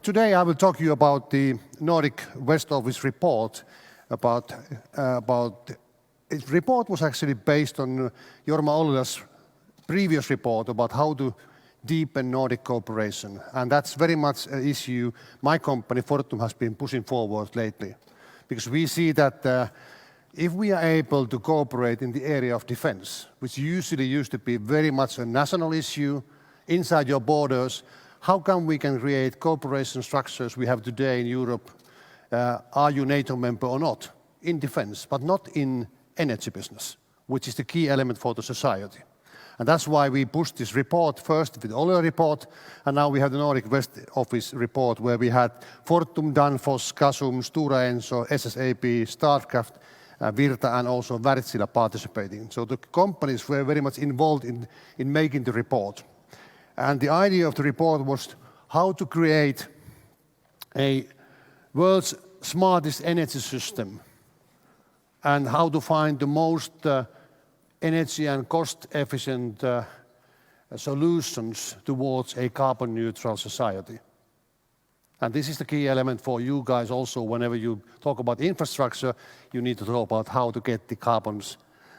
Today I will talk to you about the Nordic West Office report. Its report was actually based on Jorma Ollila's previous report about how to deepen Nordic cooperation. And that's very much an issue my company, Fortum, has been pushing forward lately. Because we see that if we are able to cooperate in the area of defense, which usually used to be very much a national issue inside your borders, how come we can create cooperation structures we have today in Europe, are you NATO member or not, in defense, but not in energy business, which is the key element for the society. And that's why we pushed this report first with the Ollila report, and now we have the Nordic West Office report where we had Fortum, Danfoss, Gasum, Stora Enso, SSAB, Statkraft, Virta and also Wärtsilä participating. So the companies were very much involved in making the report. And the idea of the report was how to create a world's smartest energy system and how to find the most energy and cost-efficient solutions towards a carbon-neutral society. And this is the key element for you guys also. Whenever you talk about infrastructure, you need to talk about how to get the carbon's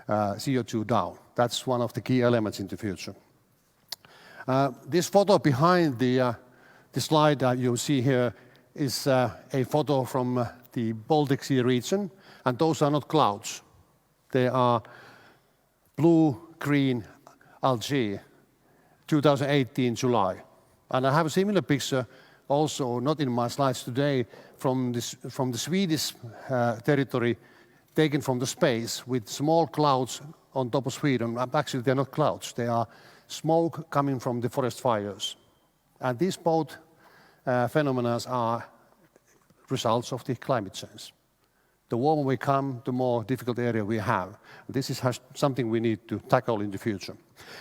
CO2 down. That's one of the key elements in the future. This photo behind the slide that you see here is a photo from the Baltic Sea region, and those are not clouds. They are blue-green algae, 2018 July. And I have a similar picture also, not in my slides today, from the Swedish territory taken from the space with small clouds on top of Sweden. Actually, they're not clouds. They are smoke coming from the forest fires. And these both phenomena are results of the climate change. The warmer we come, the more difficult area we have. This is something we need to tackle in the future.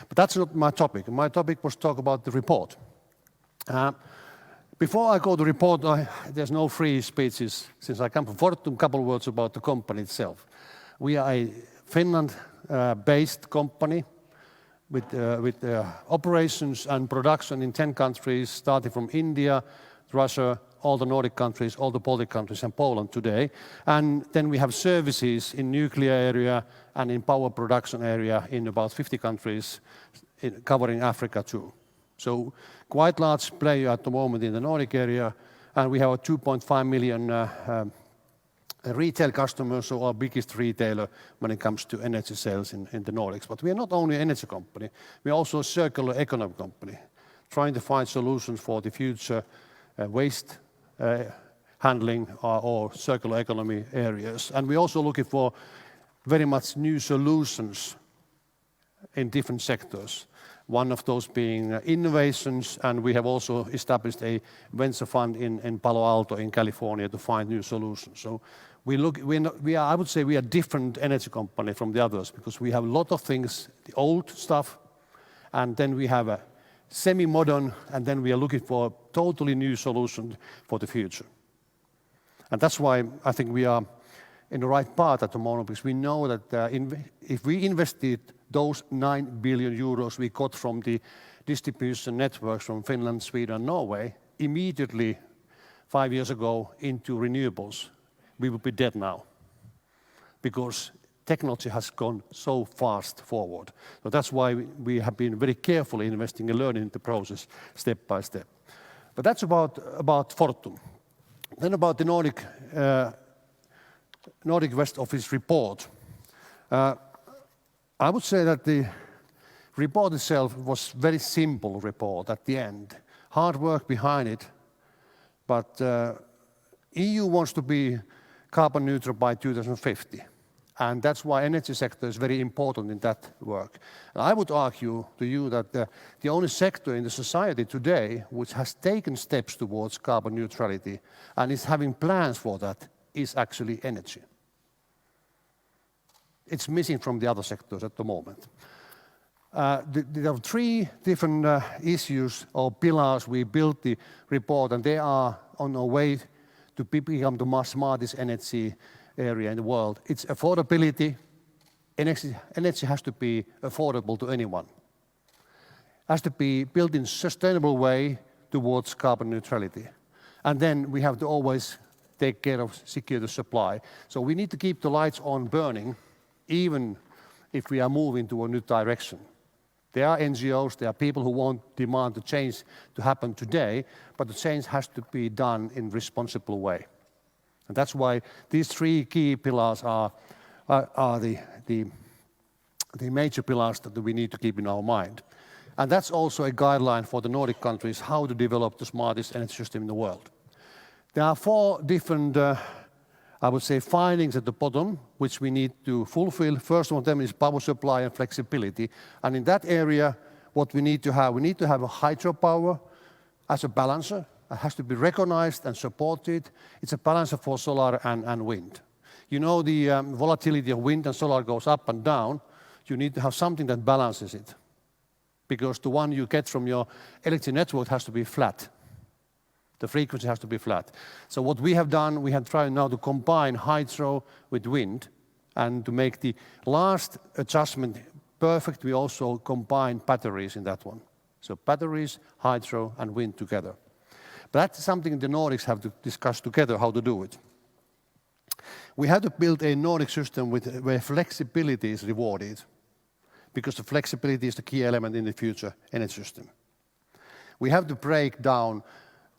But that's not my topic. My topic was to talk about the report. Before I go to the report, there's no free speeches. Since I come from Fortum, a couple of words about the company itself. We are a Finland-based company with operations and production in 10 countries, starting from India, Russia, all the Nordic countries, all the Baltic countries, and Poland today. And then we have services in nuclear area and in power production area in about 50 countries, covering Africa too. So quite large player at the moment in the Nordic area, and we have a 2.5 million retail customers, so our biggest retailer when it comes to energy sales in the Nordics. But we are not only an energy company, we are also a circular economy company, trying to find solutions for the future waste handling or circular economy areas. And we're also looking for very much new solutions in different sectors. One of those being innovations, and we have also established a venture fund in Palo Alto in California to find new solutions. So I would say we are a different energy company from the others because we have a lot of things, the old stuff, and then we have a semi-modern, and then we are looking for a totally new solution for the future. And that's why I think we are in the right path at the moment, because we know that if we invested those 9 billion euros we got from the distribution networks from Finland, Sweden, and Norway, immediately 5 years ago into renewables, we would be dead now, because technology has gone so fast forward. So that's why we have been very carefully investing and learning the process step by step. But that's about Fortum. Then about the Nordic West Office report. I would say that the report itself was a very simple report at the end. Hard work behind it, but EU wants to be carbon neutral by 2050. And that's why energy sector is very important in that work. And I would argue to you that the only sector in the society today which has taken steps towards carbon neutrality and is having plans for that is actually energy. It's missing from the other sectors at the moment. There are 3 different issues or pillars we built the report, and they are on our way to become the smartest energy area in the world. It's affordability. Energy has to be affordable to anyone. Has to be built in a sustainable way towards carbon neutrality. And then we have to always take care of secure the supply. So we need to keep the lights on burning, even if we are moving to a new direction. There are NGOs, there are people who want demand the change to happen today, but the change has to be done in a responsible way. And that's why these three key pillars are the major pillars that we need to keep in our mind. And that's also a guideline for the Nordic countries how to develop the smartest energy system in the world. There are four different, I would say, findings at the bottom, which we need to fulfill. First one of them is power supply and flexibility. And in that area, what we need to have a hydropower as a balancer. It has to be recognized and supported. It's a balancer for solar and wind. You know, the volatility of wind and solar goes up and down. You need to have something that balances it, because the one you get from your electric network has to be flat. The frequency has to be flat. So what we have done, we have tried now to combine hydro with wind, and to make the last adjustment perfect, we also combine batteries in that one. So batteries, hydro and wind together. But that's something the Nordics have to discuss together how to do it. We have to build a Nordic system where flexibility is rewarded, because the flexibility is the key element in the future energy system. We have to break down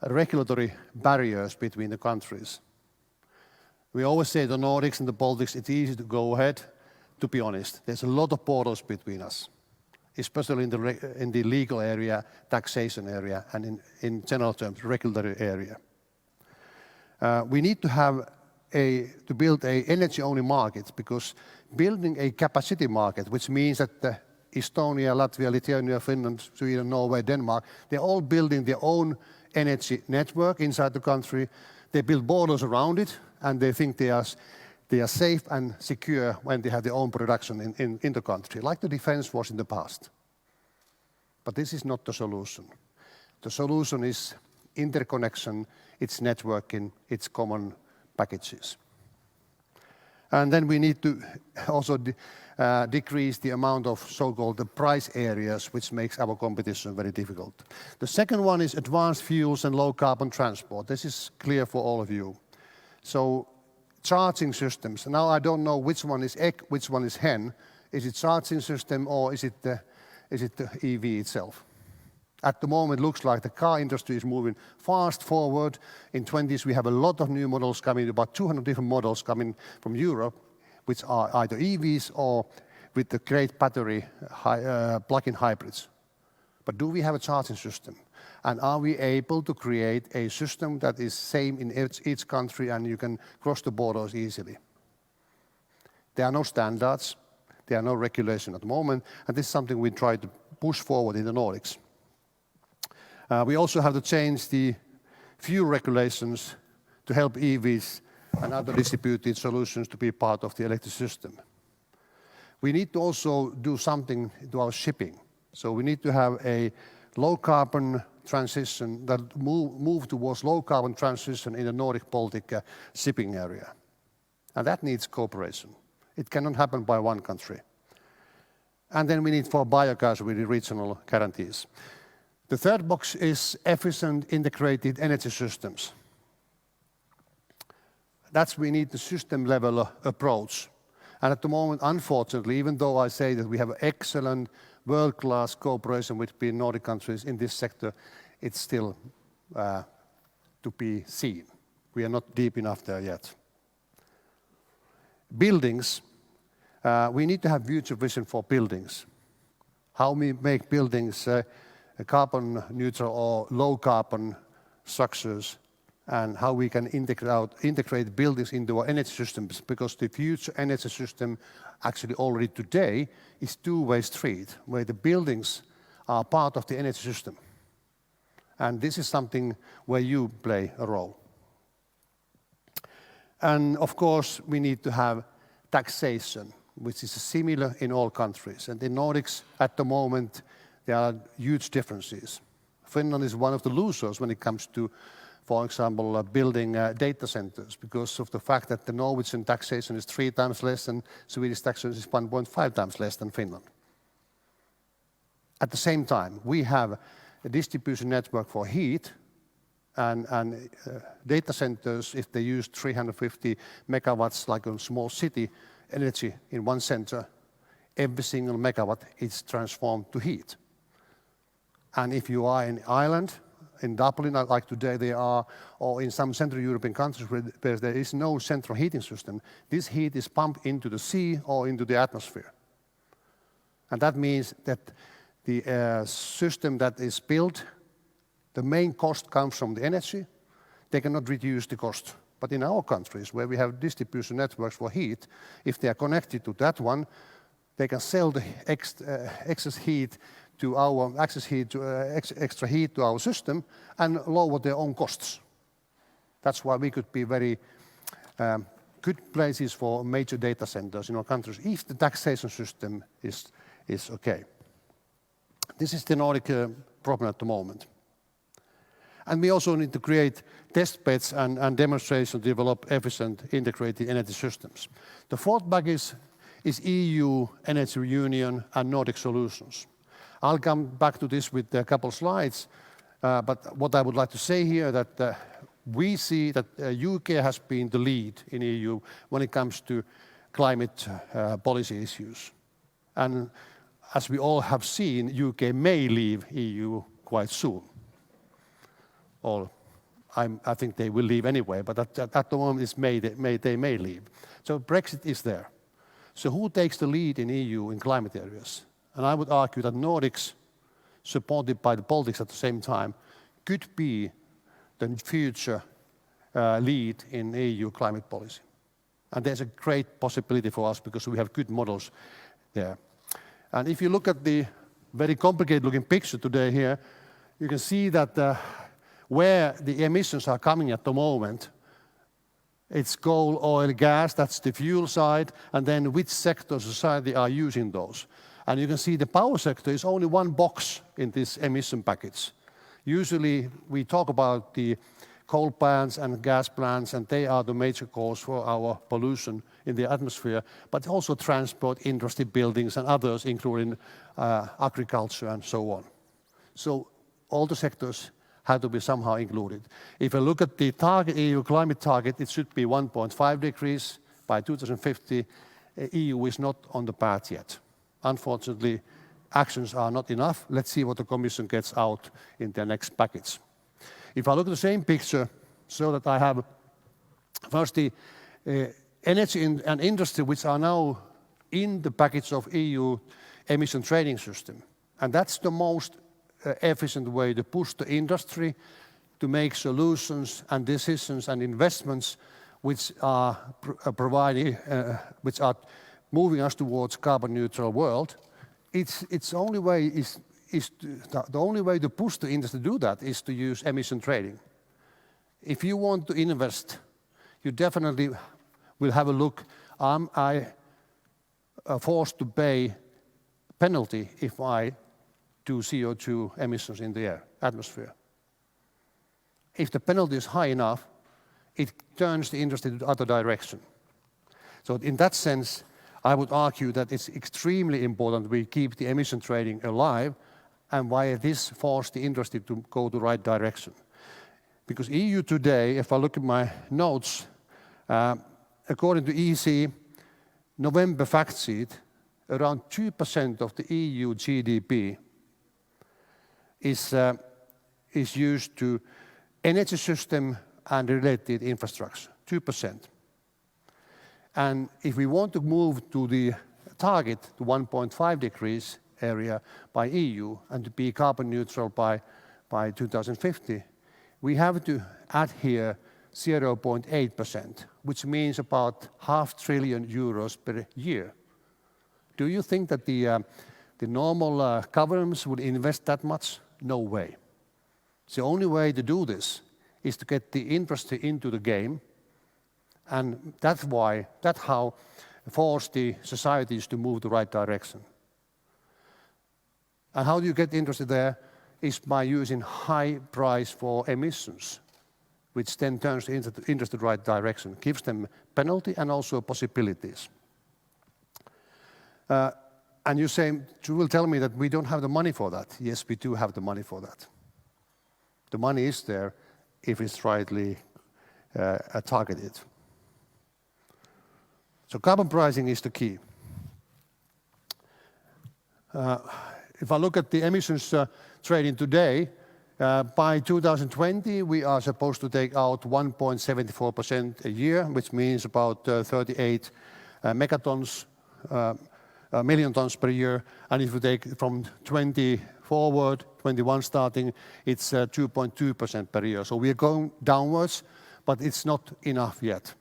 regulatory barriers between the countries. We always say the Nordics and the Baltics, it's easy to go ahead. To be honest, there's a lot of borders between us, especially in the legal area, taxation area, and in general terms, regulatory area. We need to build an energy-only market, because building a capacity market, which means that Estonia, Latvia, Lithuania, Finland, Sweden, Norway, Denmark, they're all building their own energy network inside the country. They build borders around it, and they think they are safe and secure when they have their own production in the country, like the defense was in the past. But this is not the solution. The solution is interconnection, it's networking, it's common packages. And then we need to also decrease the amount of so-called the price areas, which makes our competition very difficult. The second one is advanced fuels and low carbon transport. This is clear for all of you. So charging systems. Now I don't know which one is egg, which one is hen. Is it charging system or is it the EV itself? At the moment, it looks like the car industry is moving fast forward. In 20s, we have a lot of new models coming, about 200 different models coming from Europe, which are either EVs or with the great battery plug-in hybrids. But do we have a charging system? And are we able to create a system that is same in each country and you can cross the borders easily? There are no standards, there are no regulation at the moment, and this is something we try to push forward in the Nordics. We also have to change the fuel regulations to help EVs and other distributed solutions to be part of the electric system. We need to also do something to our shipping. So we need to have a low carbon transition, that move towards low carbon transition in the Nordic Baltic shipping area. And that needs cooperation. It cannot happen by one country. And then we need for biogas with the regional guarantees. The third box is efficient integrated energy systems. That's we need the system level approach. And at the moment, unfortunately, even though I say that we have excellent world-class cooperation between Nordic countries in this sector, it's still to be seen. We are not deep enough there yet. Buildings, we need to have future vision for buildings. How we make buildings carbon neutral or low carbon structures, and how we can integrate buildings into our energy systems, because the future energy system actually already today is two-way street, where the buildings are part of the energy system. And this is something where you play a role. And of course, we need to have taxation, which is similar in all countries. And in Nordics, at the moment, there are huge differences. Finland is one of the losers when it comes to, for example, building data centers, because of the fact that the Norwegian taxation is 3 times less and Swedish taxation is 1.5 times less than Finland. At the same time, we have a distribution network for heat, And data centers, if they use 350 megawatts like a small city energy in one center, every single megawatt is transformed to heat. And if you are in Ireland, in Dublin, like today they are, or in some Central European countries where there is no central heating system, this heat is pumped into the sea or into the atmosphere. And that means that the system that is built, the main cost comes from the energy. They cannot reduce the cost. But in our countries, where we have distribution networks for heat, if they are connected to that one, they can sell the excess heat to our extra heat to our system and lower their own costs. That's why we could be very good places for major data centers in our countries if the taxation system is okay. This is the Nordic problem at the moment. And we also need to create test beds and demonstrations to develop efficient integrated energy systems. The fourth package is EU Energy Union and Nordic solutions. I'll come back to this with a couple of slides, but what I would like to say here that we see that UK has been the lead in EU when it comes to climate policy issues. And as we all have seen, UK may leave EU quite soon. Or I think they will leave anyway, but at the moment it's they may leave. So Brexit is there. So who takes the lead in EU in climate areas? And I would argue that Nordics, supported by the Baltics at the same time, could be the future lead in EU climate policy. And there's a great possibility for us because we have good models there. And if you look at the very complicated looking picture today here, you can see that where the emissions are coming at the moment, it's coal, oil, gas, that's the fuel side, and then which sectors of society are using those. And you can see the power sector is only one box in this emission package. Usually we talk about the coal plants and gas plants, and they are the major cause for our pollution in the atmosphere, but also transport, industry, buildings, and others, including agriculture and so on. So all the sectors have to be somehow included. If you look at the target, EU climate target, it should be 1.5 degrees by 2050. EU is not on the path yet. Unfortunately, actions are not enough. Let's see what the Commission gets out in their next package. If I look at the same picture, so that I have first the energy and industry, which are now in the package of EU emission trading system. And that's the most efficient way to push the industry to make solutions and decisions and investments which are which are moving us towards carbon neutral world. The only way to push the industry to do that is to use emission trading. If you want to invest, you definitely will have a look. Am I forced to pay penalty if I do CO2 emissions in the atmosphere? If the penalty is high enough, it turns the industry to the other direction. So in that sense, I would argue that it's extremely important we keep the emission trading alive, and why this forces the industry to go the right direction. Because EU today, if I look at my notes, according to EC November fact sheet, around 2% of the EU GDP is used to energy system and related infrastructure, 2%. And if we want to move to the target, to 1.5 degrees area by EU and to be carbon neutral by 2050, we have to add here 0.8%, which means about €500 billion per year. Do you think that the normal governments would invest that much? No way. The only way to do this is to get the industry into the game, and that's how force the societies to move the right direction. And how do you get industry there? Is by using high price for emissions, which then turns the industry the right direction, gives them penalty and also possibilities. And you will tell me that we don't have the money for that. Yes, we do have the money for that. The money is there. if it's rightly targeted. So carbon pricing is the key. If I look at the emissions trading today, by 2020 we are supposed to take out 1.74% a year, which means about 38 megatons, million tons per year. And if you take from 20 forward, 21 starting, it's 2.2% per year. So we are going downwards, but it's not enough yet.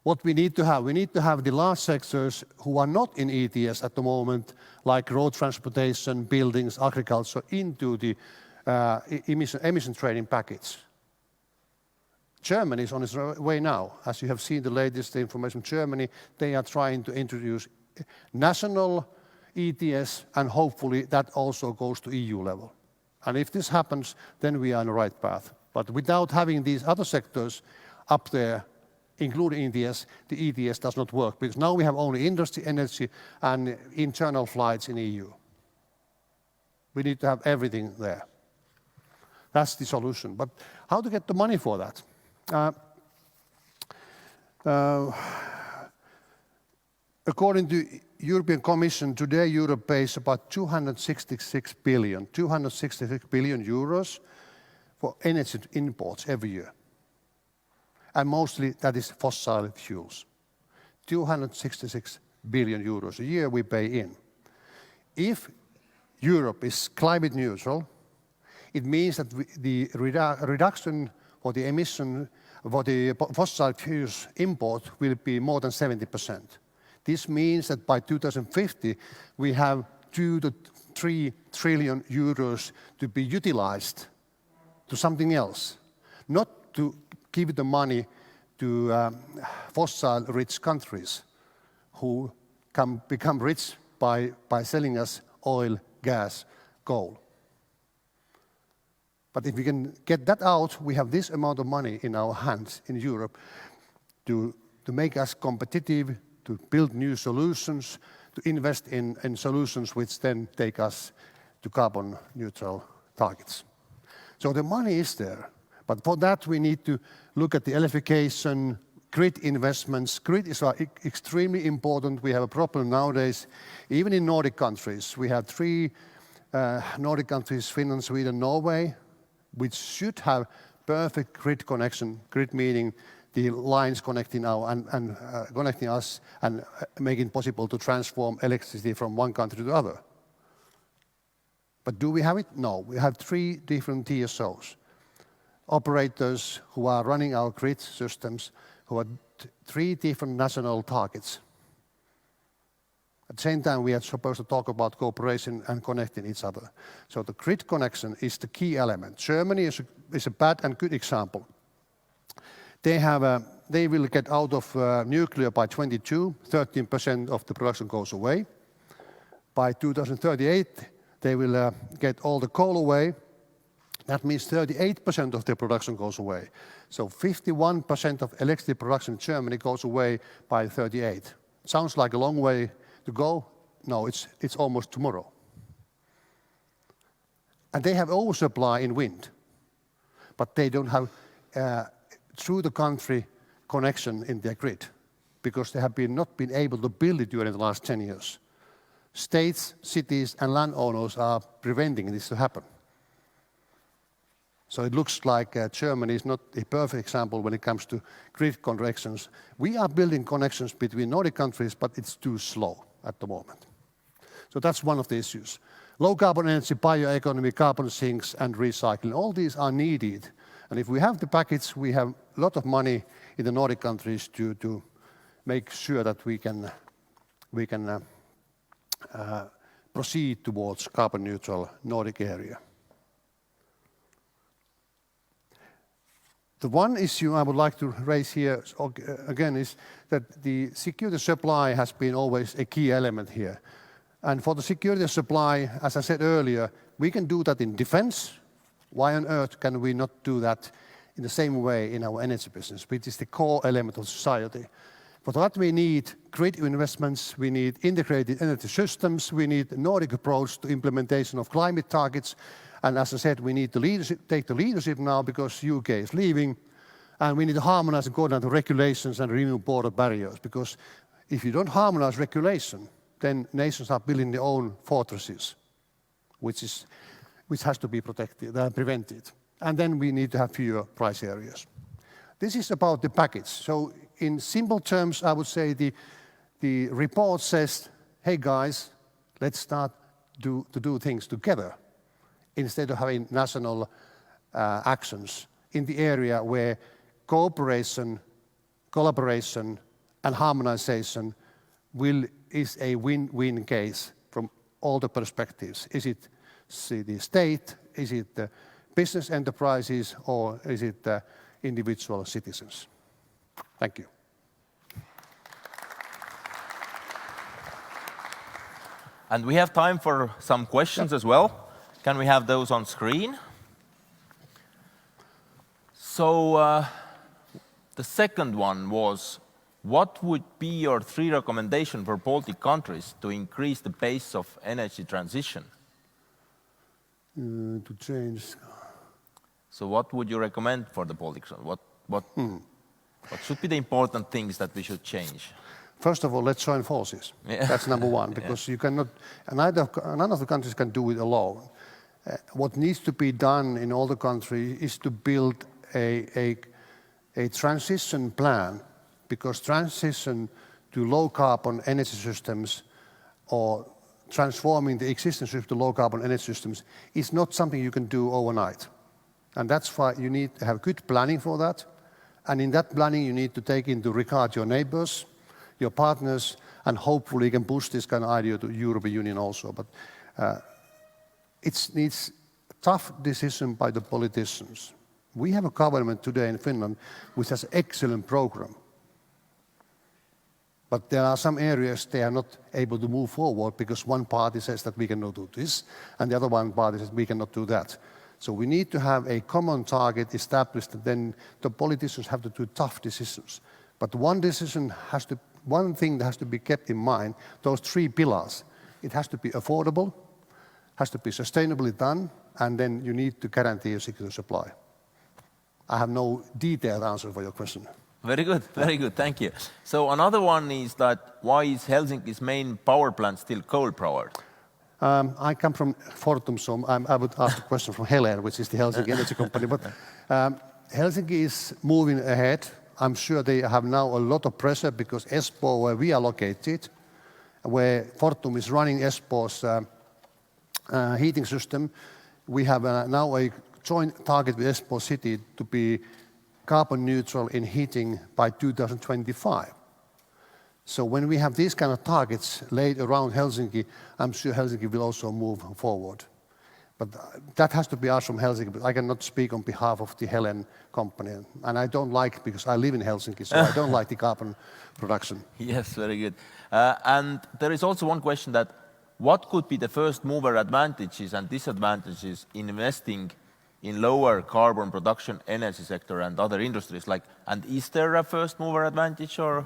What we need to have the large sectors who are not in ETS at the moment, like road transportation, buildings, agriculture, into the emission trading package. Germany is on its way now. As you have seen the latest information from Germany, they are trying to introduce national ETS, and hopefully that also goes to EU level. And if this happens, then we are on the right path. But without having these other sectors up there, including ETS, the ETS does not work, because now we have only industry, energy, and internal flights in EU. We need to have everything there. That's the solution. But how to get the money for that? According to European Commission, today Europe pays about 266 billion euros for energy imports every year. And mostly that is fossil fuels. 266 billion euros a year we pay in. If Europe is climate neutral, it means that the reduction for the emission for the fossil fuels import will be more than 70%. This means that by 2050 we have 2 to 3 trillion euros to be utilized to something else, not to give the money to fossil-rich countries who can become rich by selling us oil, gas, coal. But if we can get that out, we have this amount of money in our hands in Europe to make us competitive, to build new solutions, to invest in solutions which then take us to carbon neutral targets. So the money is there. But for that, we need to look at the electrification, grid investments. Grid is extremely important. We have a problem nowadays, even in Nordic countries. We have 3 Nordic countries, Finland, Sweden, Norway, which should have perfect grid connection. Grid meaning the lines connecting connecting us and making it possible to transform electricity from one country to the other. But do we have it? No. We have 3 different TSOs. Operators who are running our grid systems, who are 3 different national targets. At the same time, we are supposed to talk about cooperation and connecting each other. So the grid connection is the key element. Germany is a bad and good example. They will get out of nuclear by 22, 13% of the production goes away. By 2038, they will get all the coal away. That means 38% of their production goes away. So 51% of electricity production in Germany goes away by 38. Sounds like a long way to go. No, it's almost tomorrow. And they have oversupply in wind, but they don't have through the country connection in their grid because they have not been able to build it during the last 10 years. States, cities, and landowners are preventing this to happen. So it looks like Germany is not a perfect example when it comes to grid connections. We are building connections between Nordic countries, but it's too slow at the moment. So that's one of the issues. Low carbon energy, bioeconomy, carbon sinks, and recycling. All these are needed. And if we have the package, we have a lot of money in the Nordic countries to make sure that we can proceed towards carbon neutral Nordic area. The one issue I would like to raise here again is that the security of supply has been always a key element here. And for the security of supply, as I said earlier, we can do that in defense. Why on earth can we not do that in the same way in our energy business, which is the core element of society? For that, we need grid investments, we need integrated energy systems, we need a Nordic approach to implementation of climate targets. And as I said, we need to take the leadership now because UK is leaving. And we need to harmonize and coordinate the regulations and remove border barriers. Because if you don't harmonize regulation, then nations are building their own fortresses, which has to be protected, prevented. And then we need to have fewer price areas. This is about the package. So in simple terms, I would say the report says, hey guys, let's start to do things together instead of having national actions in the area where cooperation, collaboration, and harmonization is a win-win case from all the perspectives. Is it the state, is it the business enterprises, or is it the individual citizens? Thank you. And we have time for some questions as well. Can we have those on screen? So the second one was, what would be your 3 recommendations for Baltic countries to increase the pace of energy transition? To change. So what would you recommend for the Baltics? What should be the important things that we should change? First of all, let's join forces. Yeah. That's number one, because you cannot, none of the countries can do it alone. What needs to be done in all the countries is to build a transition plan, because transition to low-carbon energy systems or transforming the existing system to low-carbon energy systems is not something you can do overnight. And that's why you need to have good planning for that. And in that planning, you need to take into regard your neighbors, your partners, and hopefully you can push this kind of idea to the European Union also. But it needs tough decision by the politicians. We have a government today in Finland which has an excellent program. But there are some areas they are not able to move forward because one party says that we cannot do this, and the other one party says we cannot do that. So we need to have a common target established, and then the politicians have to do tough decisions. But one thing that has to be kept in mind, those 3 pillars. It has to be affordable, has to be sustainably done, and then you need to guarantee a secure supply. I have no detailed answer for your question. Very good, thank you. So another one is that why is Helsinki's main power plant still coal-powered? I come from Fortum, so I would ask the question from Helen, which is the Helsinki energy company. But Helsinki is moving ahead. I'm sure they have now a lot of pressure because Espoo, where we are located, where Fortum is running Espoo's heating system, we have now a joint target with Espoo City to be carbon neutral in heating by 2025. So when we have these kind of targets laid around Helsinki, I'm sure Helsinki will also move forward. But that has to be asked from Helsinki, but I cannot speak on behalf of the Helen company. And I don't like, because I live in Helsinki, so I don't like the carbon production. Yes, very good. And there is also one question that what could be the first mover advantages and disadvantages in investing in lower carbon production energy sector and other industries? And is there a first mover advantage or?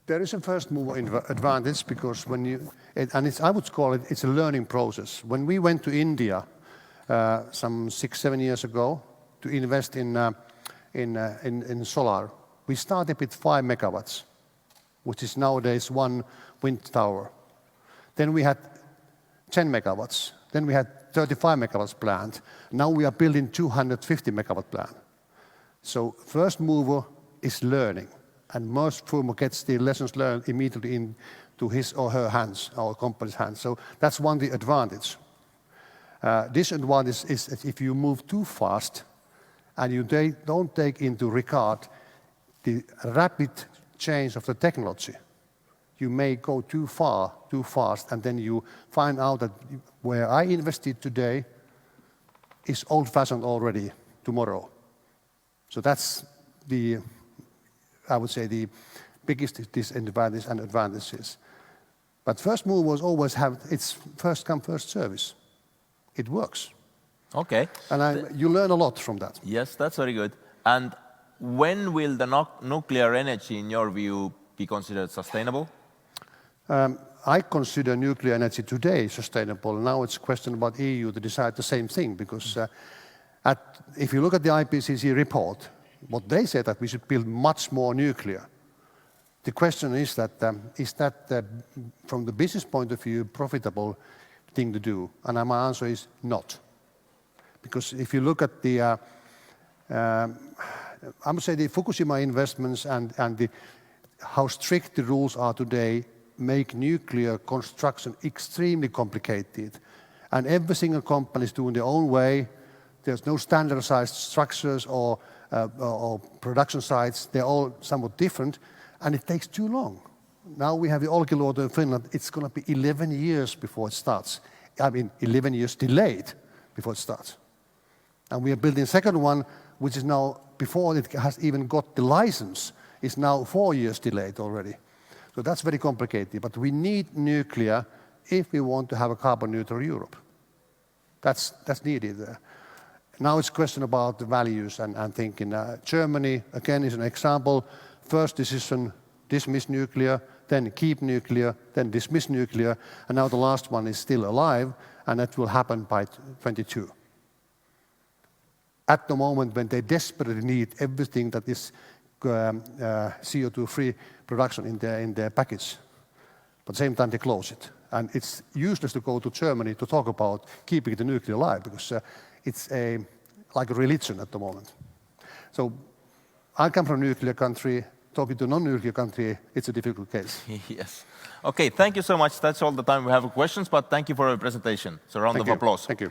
There is a first mover advantage because I would call it, it's a learning process. When we went to India some 6-7 years ago to invest in solar, we started with 5 megawatts, which is nowadays 1 wind tower. Then we had 10 megawatts. Then we had 35 megawatts plant. Now we are building 250 megawatt plant. So first mover is learning. And most firm gets the lessons learned immediately into his or her hands, our company's hands. So that's one the advantage. Disadvantage is that if you move too fast and you don't take into regard the rapid change of the technology, you may go too far, too fast, and then you find out that where I invested today is old-fashioned already tomorrow. So that's I would say the biggest disadvantage and advantages. But first movers always have its first come, first service. It works. Okay. And you learn a lot from that. Yes, that's very good. And when will the nuclear energy, in your view, be considered sustainable? I consider nuclear energy today sustainable. Now it's a question about EU to decide the same thing, because if you look at the IPCC report, what they say that we should build much more nuclear. The question is that from the business point of view, profitable thing to do? And my answer is not. Because if you look at the, I would say the Fukushima investments and how strict the rules are today make nuclear construction extremely complicated. And every single company is doing their own way. There's no standardized structures or production sites. They're all somewhat different, and it takes too long. Now we have the Olkiluoto in Finland. It's going to be 11 years before it starts. I mean, 11 years delayed before it starts. And we are building a second one, which is now, before it has even got the license, is now 4 years delayed already. So that's very complicated. But we need nuclear if we want to have a carbon neutral Europe. That's needed there. Now it's a question about the values and thinking. Germany, again, is an example. First decision, dismiss nuclear, then keep nuclear, then dismiss nuclear, and now the last one is still alive, and that will happen by 2022. At the moment when they desperately need everything that is CO2-free production in their package, but at the same time they close it. And it's useless to go to Germany to talk about keeping the nuclear alive, because it's like a religion at the moment. So I come from a nuclear country. Talking to a non-nuclear country, it's a difficult case. Yes. Okay, thank you so much. That's all the time we have for questions, but thank you for your presentation. So a round of applause. Thank you.